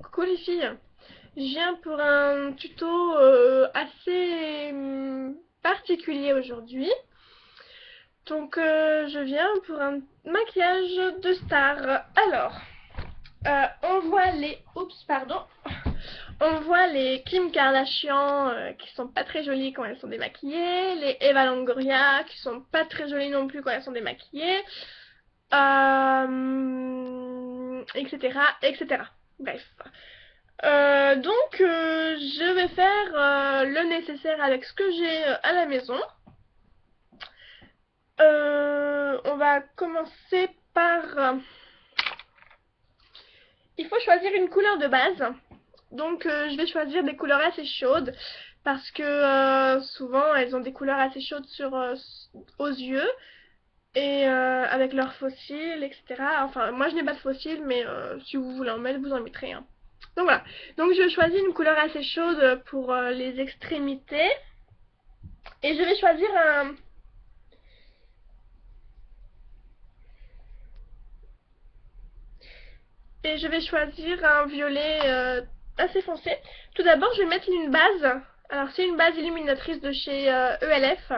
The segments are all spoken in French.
Coucou les filles, je viens pour un tuto assez particulier aujourd'hui. Donc je viens pour un maquillage de star. Alors, on voit les... Oups, pardon. On voit les Kim Kardashian qui sont pas très jolies quand elles sont démaquillées, les Eva Longoria qui sont pas très jolies non plus quand elles sont démaquillées, etc., etc. Bref. Je vais faire le nécessaire avec ce que j'ai à la maison. On va commencer par... il faut choisir une couleur de base. Donc je vais choisir des couleurs assez chaudes parce que souvent elles ont des couleurs assez chaudes aux yeux et avec leurs faux cils, etc. Enfin, moi je n'ai pas de faux cils, mais si vous voulez en mettre, vous en mettrez. Hein. Donc voilà. Donc je choisis une couleur assez chaude pour les extrémités. Et je vais choisir un... Et je vais choisir un violet assez foncé. Tout d'abord, je vais mettre une base. Alors, c'est une base illuminatrice de chez ELF.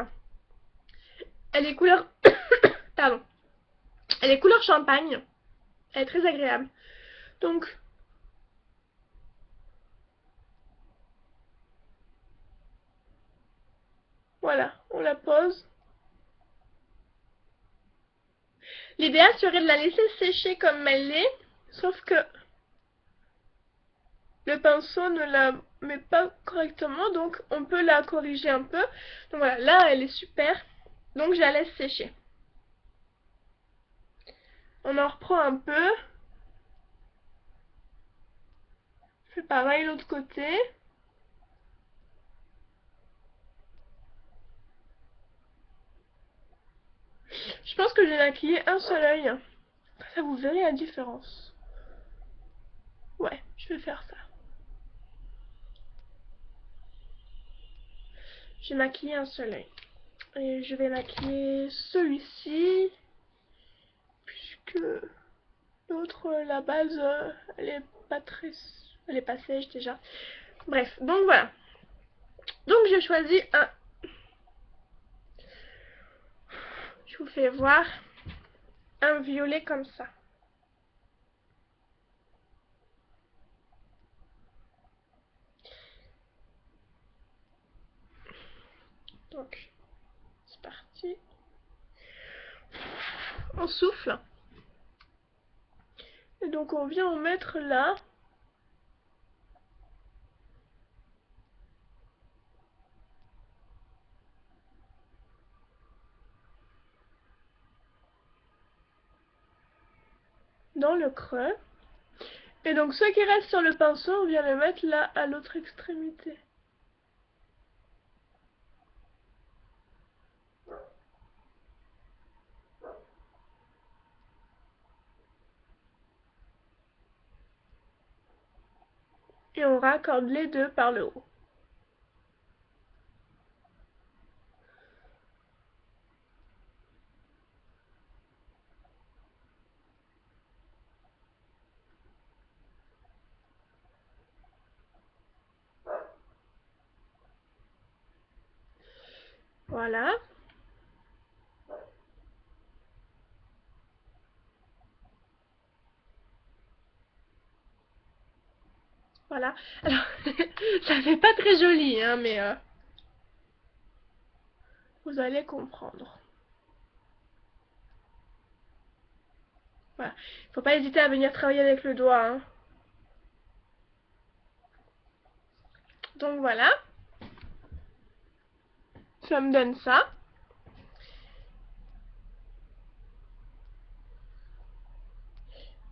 Elle est couleur... Pardon. Elle est couleur champagne. Elle est très agréable. Donc, voilà. On la pose. L'idéal serait de la laisser sécher comme elle est. Sauf que le pinceau ne la met pas correctement. Donc, on peut la corriger un peu. Donc voilà. Là, elle est super. Donc, je la laisse sécher. On en reprend un peu. Je fais pareil l'autre côté. Je pense que j'ai maquillé un seul œil. Ça, vous verrez la différence. Ouais, je vais faire ça. J'ai maquillé un seul œil. Et je vais maquiller celui-ci. Puisque l'autre, la base, elle est pas très... Elle est pas sèche déjà. Bref, donc voilà. Donc j'ai choisi un... Je vous fais voir un violet comme ça. Donc, c'est parti. On souffle. Et donc on vient en mettre là. Dans le creux. Et donc ce qui reste sur le pinceau, on vient le mettre là à l'autre extrémité. Et on raccorde les deux par le haut. Voilà. Voilà. Alors, ça fait pas très joli, hein, mais vous allez comprendre. Voilà. Faut pas hésiter à venir travailler avec le doigt, hein. Donc voilà. Ça me donne ça.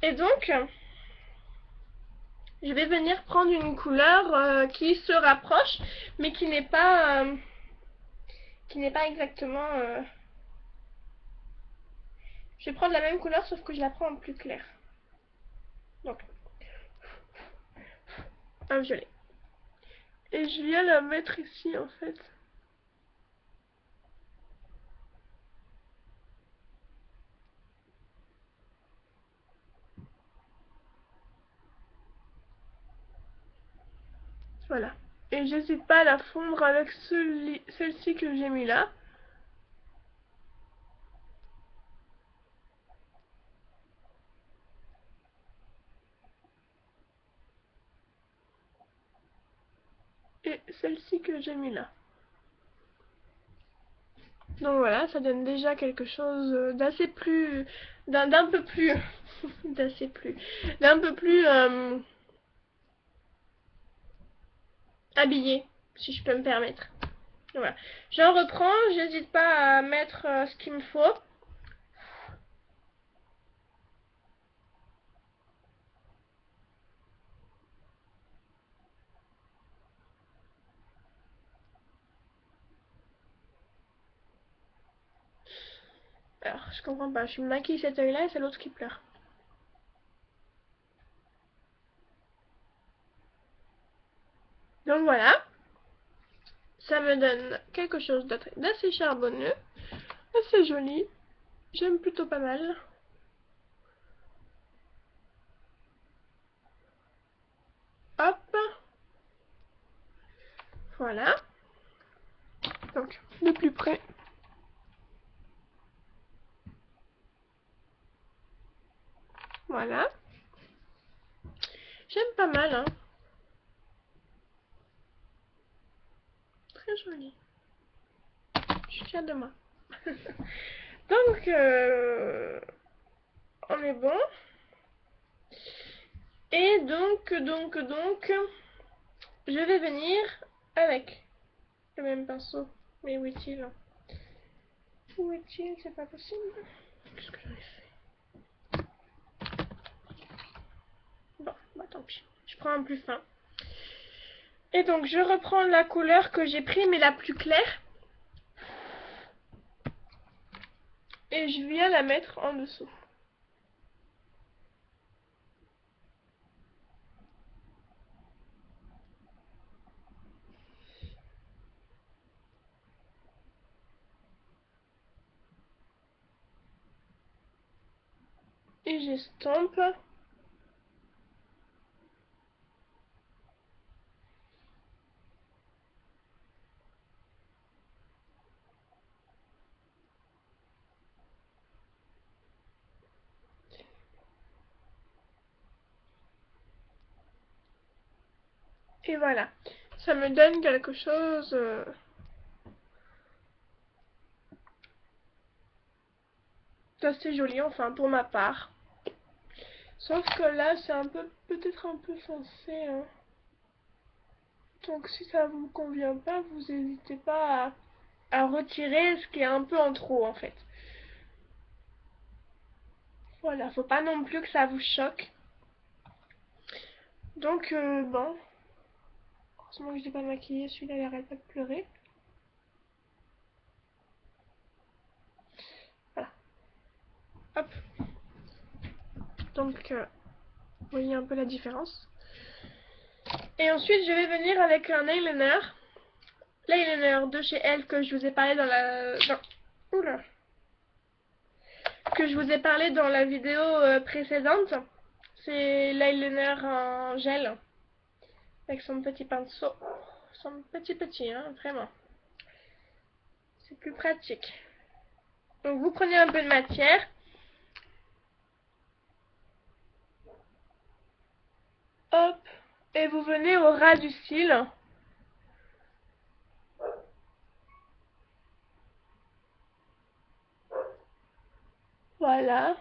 Et donc, je vais venir prendre une couleur qui se rapproche, mais qui n'est pas exactement... Je vais prendre la même couleur, sauf que je la prends en plus clair. Donc, un violet. Et je viens la mettre ici, en fait. Voilà. Et j'hésite pas à la fondre avec celle-ci que j'ai mis là. Et celle-ci que j'ai mis là. Donc voilà, ça donne déjà quelque chose d'assez plus... d'un peu plus... d'un peu plus habillé, si je peux me permettre. Voilà. J'en reprends, j'hésite pas à mettre ce qu'il me faut. Alors, je comprends pas, je me maquille cet œil-là et c'est l'autre qui pleure. Donc voilà, ça me donne quelque chose d'assez charbonneux, assez joli. J'aime plutôt pas mal. Hop, voilà. Donc, de plus près. Voilà. J'aime pas mal, hein. Très joli. Je suis fière de moi. Donc, on est bon. Et donc, je vais venir avec le même pinceau. Mais où est-il? Où est-il? C'est pas possible. Qu'est-ce que j'en ai fait? Bon, bah tant pis. Je prends un plus fin. Et donc, je reprends la couleur que j'ai pris, mais la plus claire. Et je viens la mettre en dessous. Et j'estompe. Et voilà. Ça me donne quelque chose d'assez joli, enfin, pour ma part. Sauf que là, c'est un peu, peut-être un peu foncé, hein. Donc si ça vous convient pas, vous n'hésitez pas à retirer ce qui est un peu en trop, en fait. Voilà, faut pas non plus que ça vous choque. Donc, bon. Heureusement que je n'ai pas maquillé, celui-là il arrête pas de pleurer. Voilà. Hop. Donc, vous voyez un peu la différence. Et ensuite, je vais venir avec un eyeliner. L'eyeliner de chez Elle que je vous ai parlé dans la... Oula. Que je vous ai parlé dans la vidéo précédente. C'est l'eyeliner en gel. Avec son petit pinceau. Son petit, hein, vraiment. C'est plus pratique. Donc vous prenez un peu de matière. Hop. Et vous venez au ras du cil. Voilà.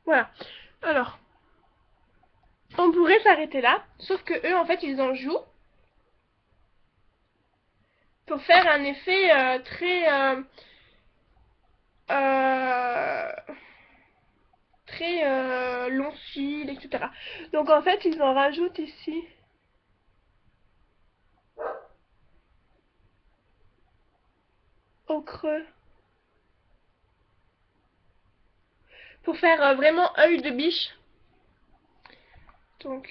Voilà. Alors, on pourrait s'arrêter là. Sauf que eux, en fait, ils en jouent. Pour faire un effet très long cils, etc. Donc en fait, ils en rajoutent ici. Au creux. Pour faire vraiment œil de biche. Donc.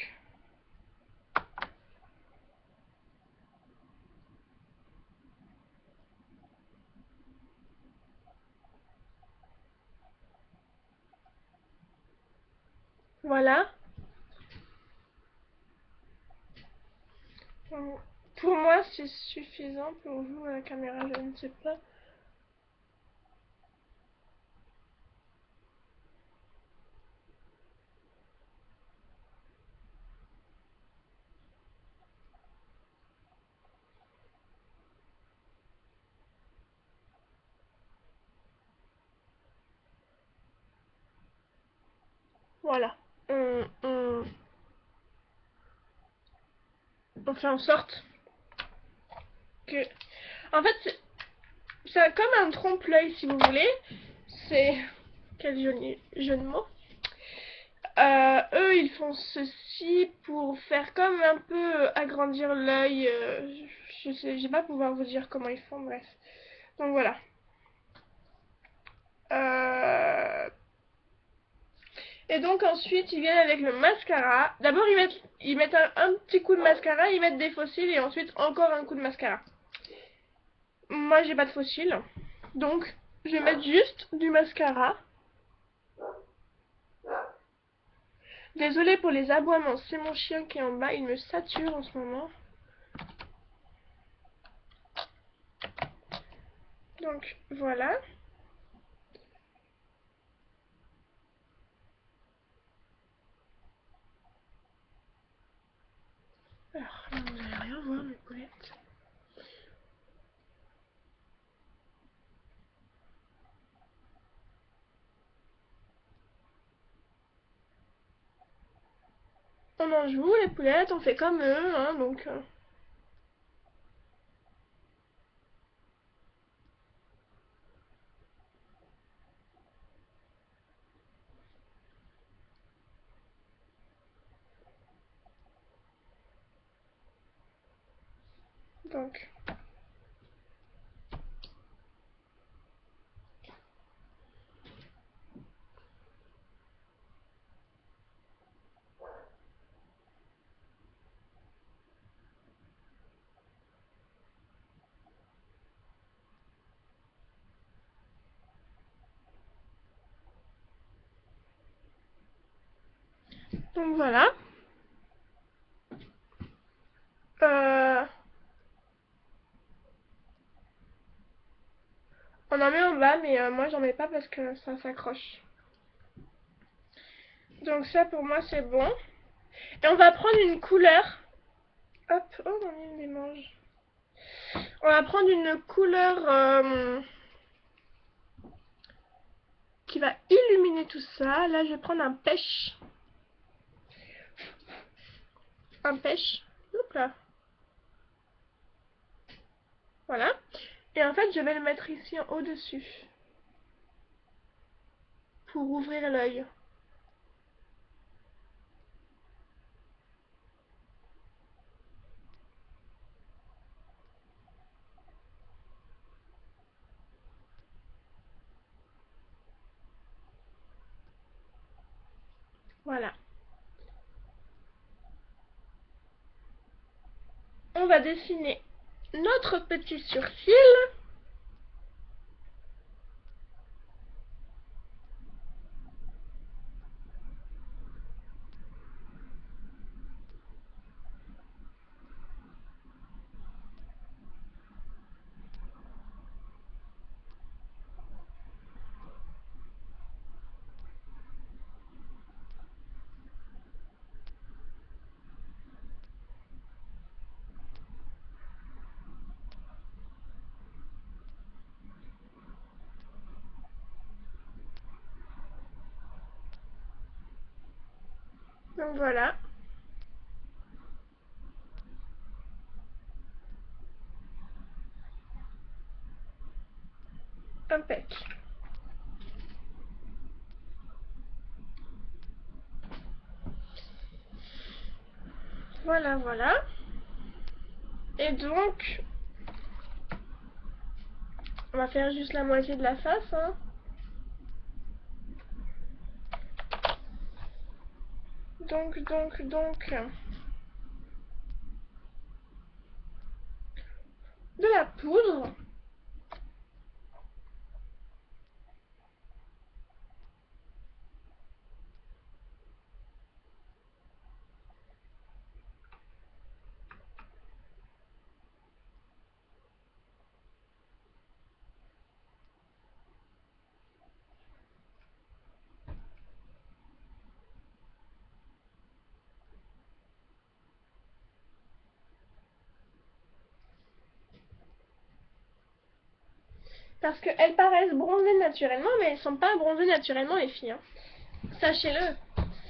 Voilà. Pour moi, c'est suffisant. Pour vous, à la caméra, je ne sais pas. Voilà. On fait en sorte que... En fait, c'est comme un trompe-l'œil, si vous voulez. C'est... Quel joli jeu de mots. Eux, ils font ceci pour faire comme un peu agrandir l'œil. Je sais, je vais pas pouvoir vous dire comment ils font, bref. Donc voilà. Et donc ensuite, ils viennent avec le mascara. D'abord, ils mettent un petit coup de mascara, ils mettent des faux cils et ensuite encore un coup de mascara. Moi, j'ai pas de faux cils. Donc, je vais mettre juste du mascara. Désolée pour les aboiements, c'est mon chien qui est en bas, il me sature en ce moment. Donc, voilà. Alors, là, vous allez rien voir, mes poulettes. On en joue, les poulettes, on fait comme eux, hein, donc... donc... Donc voilà. On en met en bas, mais moi j'en mets pas parce que ça s'accroche. Donc ça pour moi c'est bon. Et on va prendre une couleur. Hop, oh mon île des manges. On va prendre une couleur qui va illuminer tout ça. Là je vais prendre un pêche. Un pêche. Hop là. Voilà. Et en fait je vais le mettre ici au-dessus. Pour ouvrir l'œil. Voilà. On va dessiner notre petit sourcil. Donc voilà. Impec. Voilà, voilà. Et donc, on va faire juste la moitié de la face, hein. Donc, de la poudre. Parce qu'elles paraissent bronzées naturellement, mais elles sont pas bronzées naturellement, les filles, hein. Sachez-le.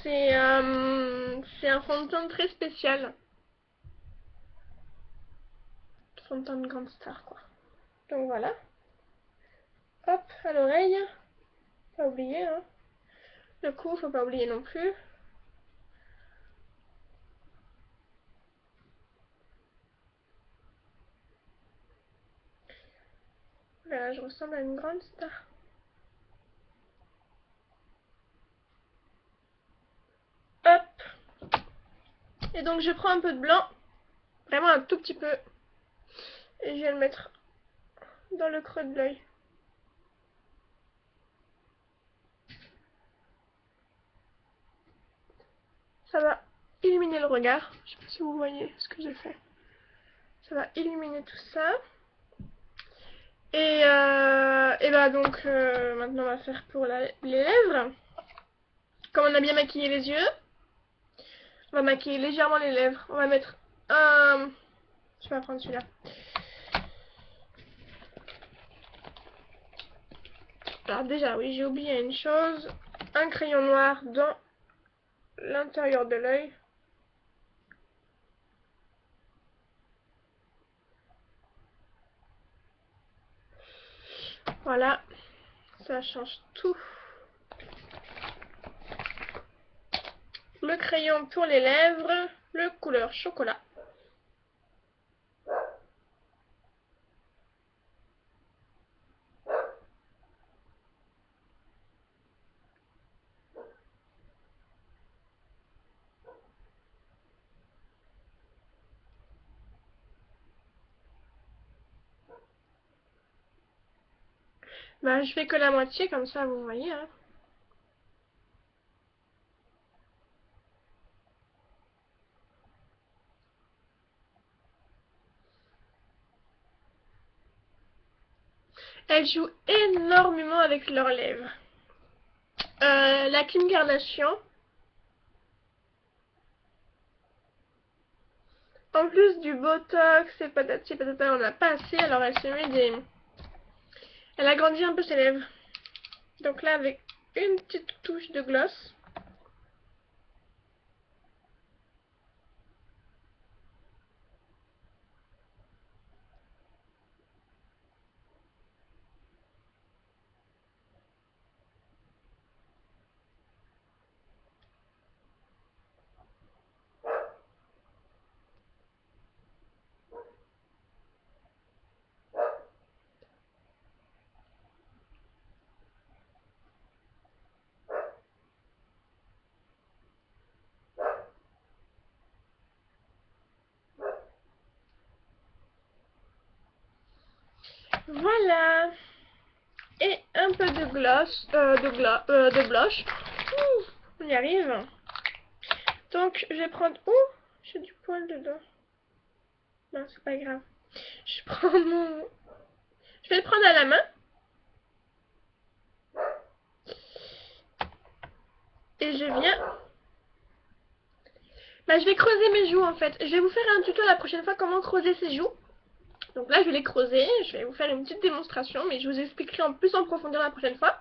C'est un fond de teint très spécial. Fond de teint de grande star, quoi. Donc voilà. Hop, à l'oreille. Pas oublier, hein. Le cou, faut pas oublier non plus. Voilà, je ressemble à une grande star. Hop. Et donc je prends un peu de blanc. Vraiment un tout petit peu. Et je vais le mettre dans le creux de l'œil. Ça va illuminer le regard. Je sais pas si vous voyez ce que j'ai fait. Ça va illuminer tout ça. Et bah donc maintenant on va faire pour les lèvres. Comme on a bien maquillé les yeux, on va maquiller légèrement les lèvres. On va mettre un... Je vais prendre celui-là. Alors déjà oui, j'ai oublié une chose. Un crayon noir dans l'intérieur de l'œil. Voilà, ça change tout. Le crayon pour les lèvres, le couleur chocolat. Bah je fais que la moitié comme ça vous voyez, hein. Elles jouent énormément avec leurs lèvres. La Kim Kardashian, en plus du botox et patati patata, on n'a pas assez, alors elle se met des... Elle agrandit un peu ses lèvres. Donc là, avec une petite touche de gloss. Voilà. Et un peu de gloss, de blush. Ouh, on y arrive. Donc, je vais prendre... Ouh, j'ai du poil dedans. Non, c'est pas grave. Je prends mon... Je vais le prendre à la main. Et je viens... Là, je vais creuser mes joues en fait. Je vais vous faire un tuto la prochaine fois comment creuser ses joues. Donc là, je vais les creuser. Je vais vous faire une petite démonstration. Mais je vous expliquerai en plus en profondeur la prochaine fois.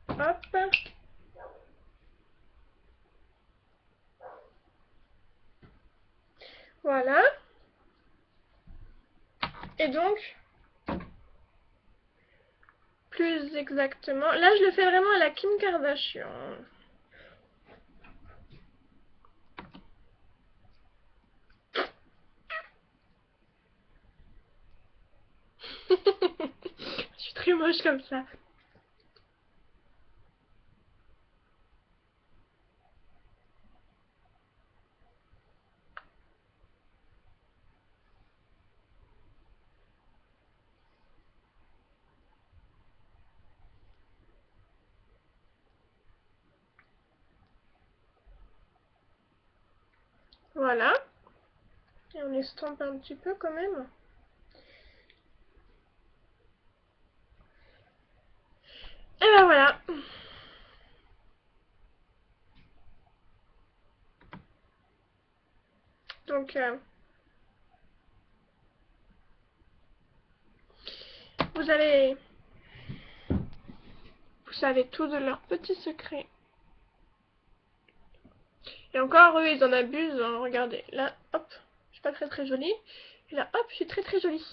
Hop. Voilà. Et donc, plus exactement, là je le fais vraiment à la Kim Kardashian. Je suis très moche comme ça. Voilà. Et on estompe un petit peu quand même. Et ben voilà. Donc, vous savez tout de leurs petits secrets. Et encore, eux, ils en abusent. Hein. Regardez, là, hop, je suis pas très jolie. Et là, hop, je suis très jolie.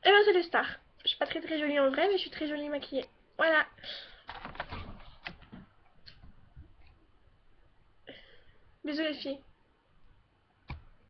Et ben, c'est les stars. Je suis pas très jolie en vrai, mais je suis très jolie maquillée. Voilà. Bisous les filles.